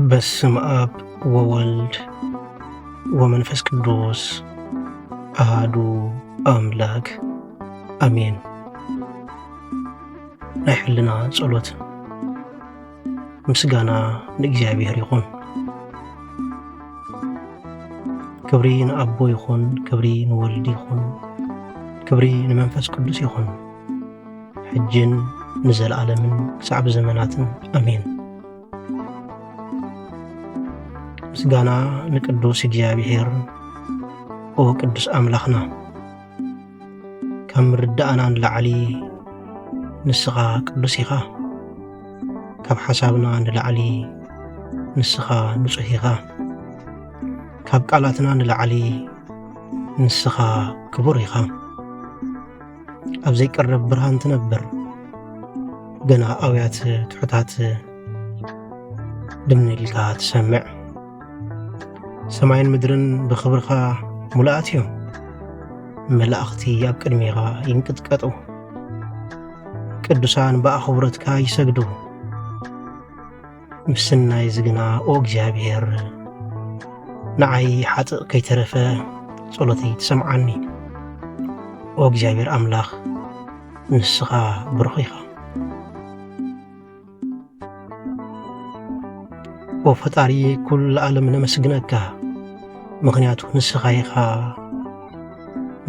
በስመ አብ ወወልድ ወመንፈስ ቅዱስ አሐዱ አምላክ አሜን። ናይ ሕልና ጸሎት ምስጋና ለእግዚአብሔር ይኹን። ክብሪ ንአቦ ይኹን፣ ክብሪ ንወልድ ይኹን፣ ክብሪ ንመንፈስ ቅዱስ ይኹን፣ ሕጅን ንዘለዓለምን ክሳብ ዘመናትን አሜን። ምስጋና ንቅዱስ እግዚአብሔር ኦ ቅዱስ አምላኽና ከም ርዳእና ንላዕሊ ንስኻ ቅዱስ ኢኻ፣ ካብ ሓሳብና ንላዕሊ ንስኻ ንጹህ ኢኻ፣ ካብ ቃላትና ንላዕሊ ንስኻ ክቡር ኢኻ። ኣብ ዘይቀረብ ብርሃን ትነብር፣ ገና ኣውያት ትሑታት ድምንኢልካ ትሰምዕ። ሰማይን ምድርን ብኽብርኻ ሙሉኣት እዮም፣ መላእኽቲ ኣብ ቅድሚኻ ይንቅጥቀጡ፣ ቅዱሳን ብኣኽብሮትካ ይሰግዱ። ምስናይ ዝግና ኦ እግዚአብሔር ንዓይ ሓጥእ ከይተረፈ ጸሎተይ ትሰምዓኒ። ኦ እግዚአብሔር ኣምላኽ ንስኻ ብሩኽ ኢኻ። ኦ ፈጣሪ ኩሉ ዓለም ነመስግነካ፣ ምኽንያቱ ንስኻ ኢኻ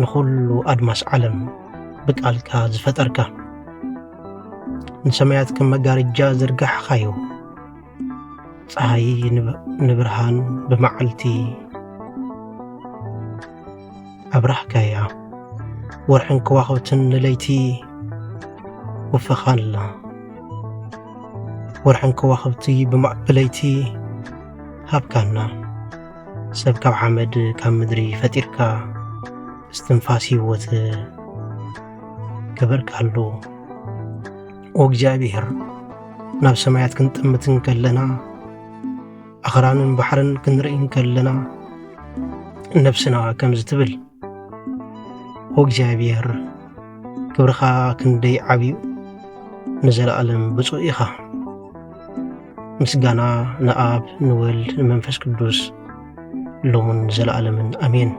ንኹሉ ኣድማስ ዓለም ብቃልካ ዝፈጠርካ። ንሰማያት ከም መጋረጃ ዘርጋሕኻዮ፣ ፀሓይ ንብርሃን ብመዓልቲ ኣብራህካያ፣ ወርሕን ከዋኽብትን ንለይቲ ወፈኻንላ። ወርሕን ከዋኽብቲ ብለይቲ ሃብካና፣ ሰብ ካብ ሓመድ ካብ ምድሪ ፈጢርካ እስትንፋስ ሕይወት ገበርካሉ። ኦ እግዚአብሔር ናብ ሰማያት ክንጥምትን ከለና፣ ኣኽራንን ባሕርን ክንርኢን ከለና ነፍስና ከም ዝትብል ኦ እግዚአብሔር ክብርኻ ክንደይ ዓብዩ ንዘለዓለም ብፁዕ ኢኻ። ምስጋና ንኣብ ንወልድ ንመንፈስ ቅዱስ ሎሙን ዘለዓለምን አሜን።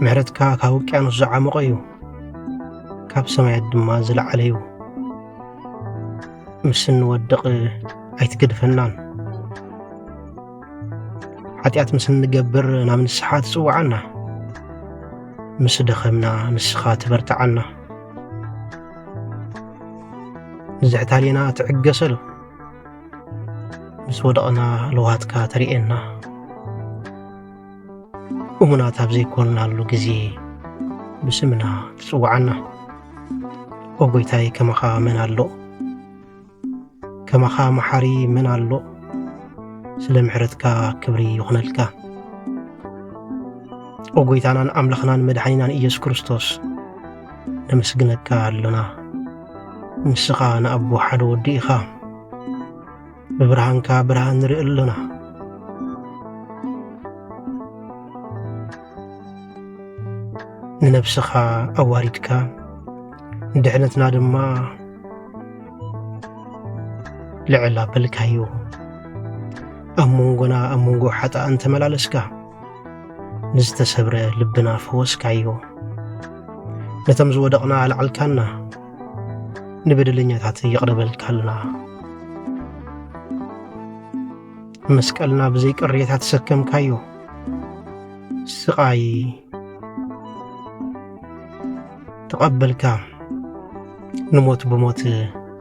ምሕረትካ ካብ ውቅያኖስ ዝዓመቐ እዩ፣ ካብ ሰማያት ድማ ዝለዓለ እዩ። ምስ እንወድቕ ኣይትገድፈናን፣ ኃጢአት ምስ እንገብር ናብ ንስሓ ትጽውዓና፣ ምስ ደኸምና ንስኻ ትበርትዓና፣ ንዝሕታሌና ትዕገሰሉ፣ ምስ ወደቕና ለውሃትካ ተሪኤና። እሙናት ኣብ ዘይኮንናሉ ጊዜ ብስምና ትጽውዓና። ኦ ጐይታይ ከመኻ መን ኣሎ? ከመኻ መሓሪ መን ኣሎ? ስለ ምሕረትካ ክብሪ ይኹነልካ። ኦ ጐይታናን ኣምላኽናን መድኃኒናን ኢየሱስ ክርስቶስ ነመስግነካ ኣለና። ንስኻ ንኣቦ ሓደ ወዲ ኢኻ፣ ብብርሃንካ ብርሃን ንርኢ ኣለና። ንነፍስኻ ኣዋሪድካ ድሕነትና ድማ ልዕል ኣበልካዮ። ኣብ መንጎና ኣብ መንጎ ሓጣን ተመላለስካ፣ ንዝተሰብረ ልብና ፈወስካዮ። ነቶም ዝወደቕና ኣልዓልካና፣ ንበደለኛታት ይቕረበልካልና። መስቀልና ብዘይ ቅሬታ ተሰከምካዮ፣ ስቓይ ተቐበልካ፣ ንሞት ብሞት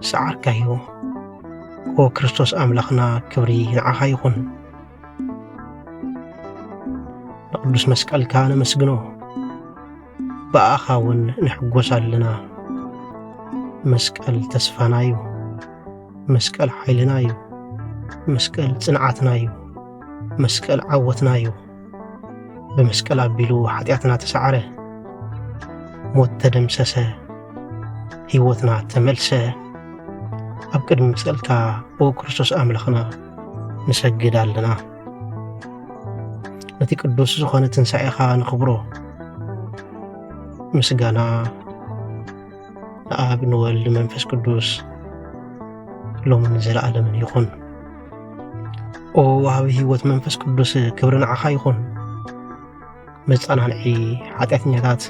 ሰዓርካዮ። ኦ ክርስቶስ ኣምላኽና ክብሪ ንዓኻ ይኹን። ንቅዱስ መስቀልካ ነመስግኖ፣ ብኣኻ እውን ንሕጐስ ኣለና። መስቀል ተስፋና እዩ፣ መስቀል ሓይልና እዩ፣ መስቀል ጽንዓትና እዩ፣ መስቀል ዓወትና እዩ። ብመስቀል ኣቢሉ ኃጢአትና ተሰዓረ፣ ሞት ተደምሰሰ፣ ሕይወትና ተመልሰ። ኣብ ቅድሚ መስቀልካ ኦ ክርስቶስ ኣምላኽና ንሰግድ ኣለና። ነቲ ቅዱስ ዝኾነ ትንሣኤኻ ንኽብሮ ምስጋና ንኣብ ንወልድ መንፈስ ቅዱስ ሎምን ዘለዓለምን ይኹን ኦ ወሃቢ ህይወት መንፈስ ቅዱስ ክብሪ ንዓኻ ይኹን። መጸናንዒ ኃጢአተኛታት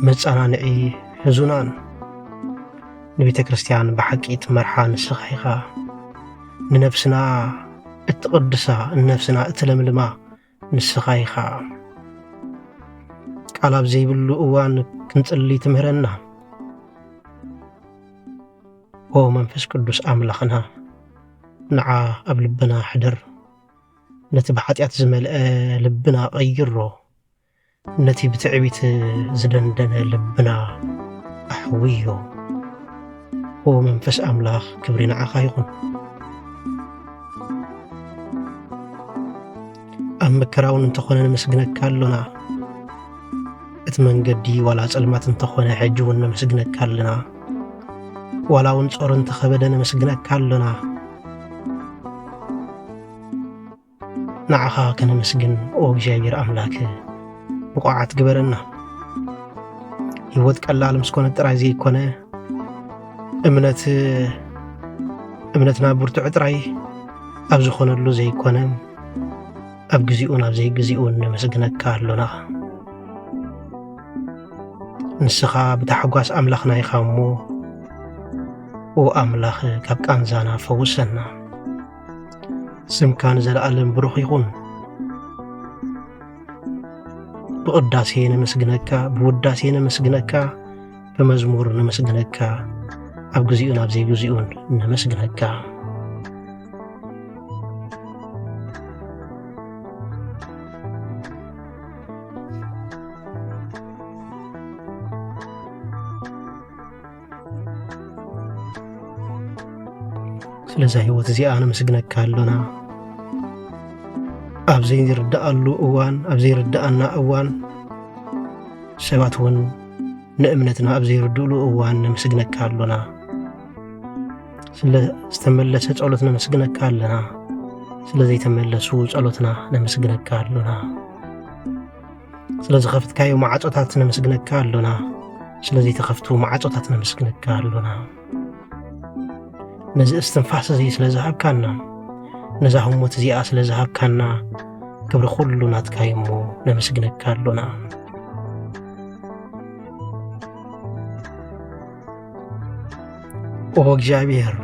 መጸናንዒ ሕዙናን ንቤተ ክርስቲያን ብሓቂ ትመርሓ ንስኻ ኢኻ። ንነፍስና እትቕድሳ ንነፍስና እትለምልማ ንስኻ ኢኻ። ቃል ኣብ ዘይብሉ እዋን ክንጽሊ ትምህረና። ኦ መንፈስ ቅዱስ ኣምላኽና ንዓ ኣብ ልብና ሕድር። ነቲ ብኃጢአት ዝመልአ ልብና ቀይሮ። ነቲ ብትዕቢት ዝደንደነ ልብና ኣሕውዮ። ኦ መንፈስ ኣምላኽ ክብሪ ንዓኻ ይኹን። ኣብ መከራውን እንተኾነ ነመስግነካ ኣሎና። እቲ መንገዲ ዋላ ጸልማት እንተኾነ ሕጂ እውን ነመስግነካ ኣለና። ዋላ እውን ጾር እንተኸበደ ነመስግነካ ኣሎና። ንዓኻ ከነመስግን ኦ እግዚኣብሔር ኣምላክ ብቑዓት ግበረና። ህይወት ቀላል ምስኮነ ጥራይ ዘይኮነ እምነትና ብርቱዕ ጥራይ ኣብ ዝኾነሉ ዘይኮነ ኣብ ግዚኡን ኣብ ዘይግዚኡን ነመስግነካ ኣሎና። ንስኻ ብታሕጓስ ኣምላኽና ኢኻ እሞ ኦ ኣምላኽ ካብ ቃንዛና ፈውሰና። ስምካ ንዘለኣለም ብሩኽ ይኹን። ብቅዳሴ ነመስግነካ፣ ብውዳሴ ነመስግነካ፣ ብመዝሙር ነመስግነካ፣ ኣብ ግዚኡን ኣብ ዘይግዚኡን ነመስግነካ። ስለዛ ህይወት እዚኣ ነመስግነካ ኣሎና። ኣብ ዘይርዳኣሉ እዋን ኣብ ዘይርዳኣና እዋን ሰባት እውን ንእምነትና ኣብ ዘይርድእሉ እዋን ነመስግነካ ኣሎና። ስለ ዝተመለሰ ጸሎት ነመስግነካ ኣለና። ስለ ዘይተመለሱ ጸሎትና ነመስግነካ ኣሎና። ስለ ዝኸፍትካዮ ማዕጾታት ነመስግነካ ኣሎና። ስለ ዘይተኸፍቱ ማዕጾታት ነመስግነካ ኣሎና። ነዚ እስትንፋስ እዚ ስለ ዝሃብካና፣ ነዛ ህሞት እዚኣ ስለ ዝሃብካና ክብሪ ኩሉ ናትካ እዩ እሞ ነመስግነካ ኣሎና። ኦ እግዚኣብሔር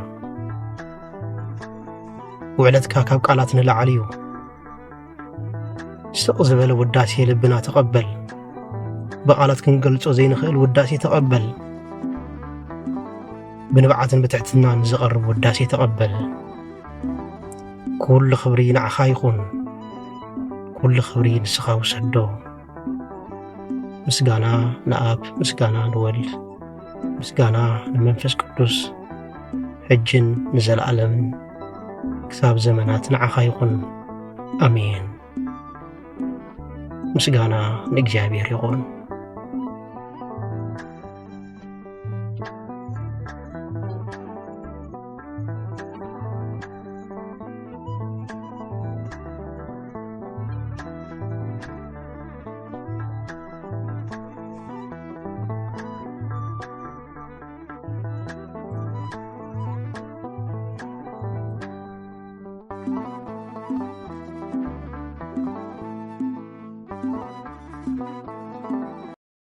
ውዕለትካ ካብ ቃላት ንላዕሊ እዩ። ስቕ ዝበለ ውዳሴ ልብና ተቐበል። ብቓላት ክንገልጾ ዘይንኽእል ውዳሴ ተቐበል። ብንብዓትን ብትሕትናን ዝቐርብ ውዳሴ ተቐበል። ኩሉ ክብሪ ንዓኻ ይኹን። ኩሉ ክብሪ ንስኻ ውሰዶ። ምስጋና ንኣብ፣ ምስጋና ንወልድ፣ ምስጋና ንመንፈስ ቅዱስ ሕጅን ንዘለዓለምን ክሳብ ዘመናት ንዓኻ ይኹን ኣሜን። ምስጋና ንእግዚኣብሔር ይኹን።